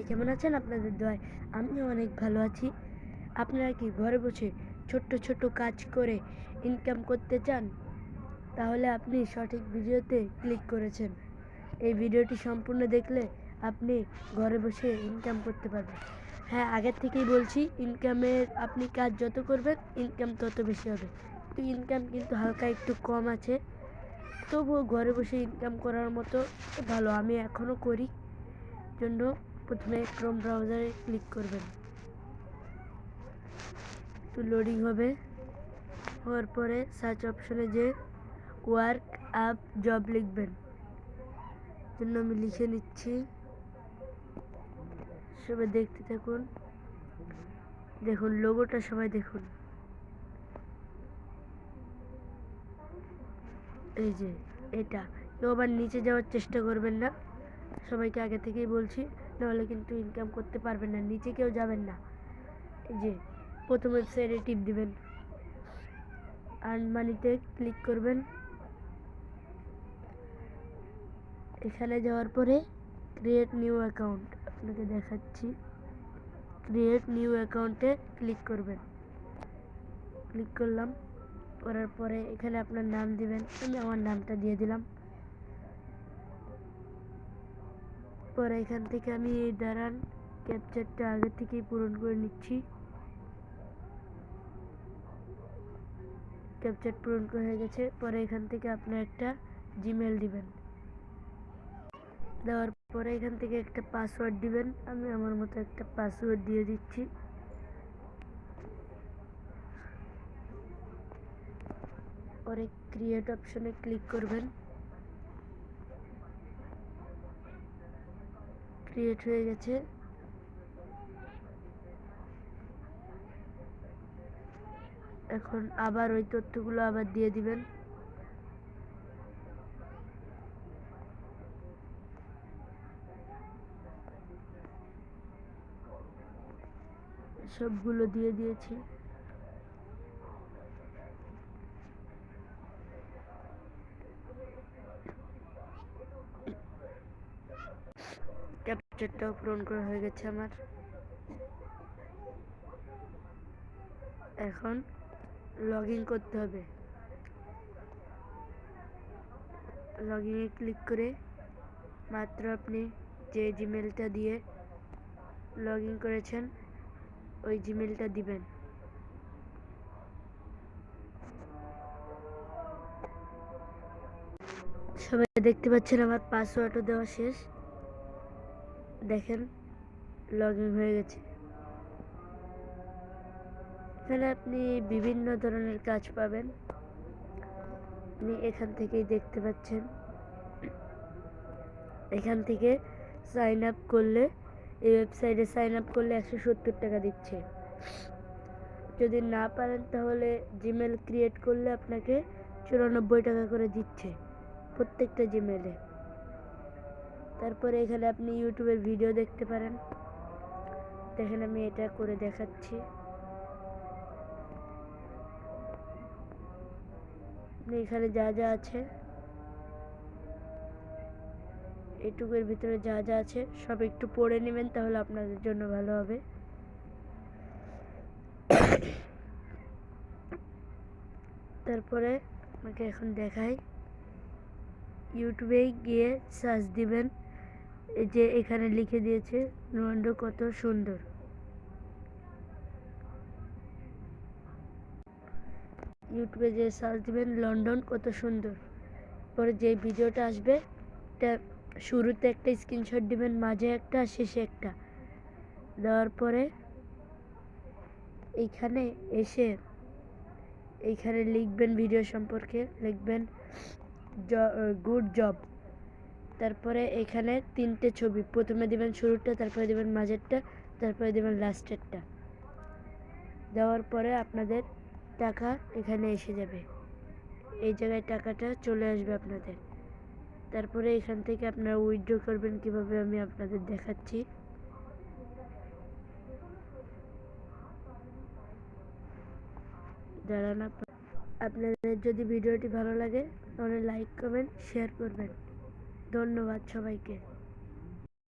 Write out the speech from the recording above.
কেমন আছেন? আপনাদের দোয়ায় আমিও অনেক ভালো আছি। আপনারা কি ঘরে বসে ছোট্ট ছোট্ট কাজ করে ইনকাম করতে চান? তাহলে আপনি সঠিক ভিডিওতে ক্লিক করেছেন। এই ভিডিওটি সম্পূর্ণ দেখলে আপনি ঘরে বসে ইনকাম করতে পারবেন। হ্যাঁ, আগের থেকেই বলছি, ইনকামের আপনি কাজ যত করবেন ইনকাম তত বেশি হবে। তো ইনকাম কিন্তু হালকা একটু কম আছে, তবুও ঘরে বসে ইনকাম করার মতো ভালো। আমি এখনও করি। জন্য প্রথমে ক্রোম ব্রাউজারে ক্লিক করবেন। তো লোডিং হবে, হওয়ার পরে সার্চ অপশনে যে ওয়ার্ক আপ জব লিখবেন। জন্য আমি লিখে নিচ্ছি, সবাই দেখতে থাকুন। দেখুন লোগোটা, সবাই দেখুন, এই যে এটা। কেউ আবার নিচে যাওয়ার চেষ্টা করবেন না, সবাইকে আগে থেকেই বলছি, নাহলে কিন্তু ইনকাম করতে পারবেন না। নিচে কেউ যাবেন না। এই যে প্রথম ওয়েবসাইটে টিপ দিবেন, আর্ন মানিতে ক্লিক করবেন। এখানে যাওয়ার পরে ক্রিয়েট নিউ অ্যাকাউন্ট, আপনাকে দেখাচ্ছি। ক্রিয়েট নিউ অ্যাকাউন্টে ক্লিক করবেন। ক্লিক করলাম, করার পরে এখানে আপনার নাম দিবেন। আমি আমার নামটা দিয়ে দিলাম। পরে এখান থেকে আমি এই দাঁড়ান ক্যাপচারটা আগে থেকেই পূরণ করে নিচ্ছি। ক্যাপচার পূরণ হয়ে গেছে। পরে এখান থেকে আপনার একটা জিমেল দিবেন। দেওয়ার পরে এখান থেকে একটা পাসওয়ার্ড দিবেন। আমি আমার মতো একটা পাসওয়ার্ড দিয়ে দিচ্ছি। পরে ক্রিয়েট অপশনে ক্লিক করবেন। ক্রিয়েট হয়ে গেছে। এখন আবার ওই তথ্যগুলো আবার দিয়ে দিবেন। সবগুলো দিয়ে দিয়েছি। ক্যাপচারটাও পূরণ করা হয়ে গেছে আমার। এখন লগ ইন করতে হবে। লগ ইনে ক্লিক করে মাত্র আপনি যে জিমেলটা দিয়ে লগ ইন করেছেন ওই জিমেলটা দিবেন। সবাই দেখতে পাচ্ছেন আমার পাসওয়ার্ডও দেওয়া শেষ। দেখেন লগ ইন হয়ে গেছে। এখানে আপনি বিভিন্ন ধরনের কাজ পাবেন, আপনি এখান থেকেই দেখতে পাচ্ছেন। এখান থেকে সাইন আপ করলে, এই ওয়েবসাইটে সাইন আপ করলে 170 টাকা দিচ্ছে। যদি না পারেন তাহলে জিমেল ক্রিয়েট করলে আপনাকে 94 টাকা করে দিচ্ছে প্রত্যেকটা জিমেলে। তারপরে এখানে আপনি ইউটিউবের ভিডিও দেখতে পারেন। দেখেন আমি এটা করে দেখাচ্ছি। এখানে যা যা আছে, এটুকুর ভিতরে যা যা আছে সব একটু পড়ে নেবেন, তাহলে আপনাদের জন্য ভালো হবে। তারপরে আমাকে এখন দেখাই, ইউটিউবে গিয়ে সার্চ দিবেন। এই যে এখানে লিখে দিয়েছে রোনাল্ডো কত সুন্দর। ইউটিউবে যে সার্চ দিবেন লন্ডন কত সুন্দর। পরে যে ভিডিওটা আসবে এটা শুরুতে একটা স্ক্রিনশট দিবেন, মাঝে একটা, শেষে একটা। দেওয়ার পরে এইখানে এসে এইখানে লিখবেন ভিডিও সম্পর্কে, লিখবেন গুড জব। তারপরে এখানে 3টে ছবি, প্রথমে দিবেন শুরুরটা, তারপরে দিবেন মাঝেরটা, তারপরে দিবেন লাস্টেরটা। দেওয়ার পরে আপনাদের টাকা এখানে এসে যাবে, এই জায়গায় টাকাটা চলে আসবে আপনাদের। তারপরে এখান থেকে আপনারা উইথড্র করবেন কিভাবে আমি আপনাদের দেখাচ্ছি। দাঁড়ান, আপনাদের যদি ভিডিওটি ভালো লাগে তাহলে লাইক, কমেন্ট, শেয়ার করবেন। ধন্যবাদ সবাইকে।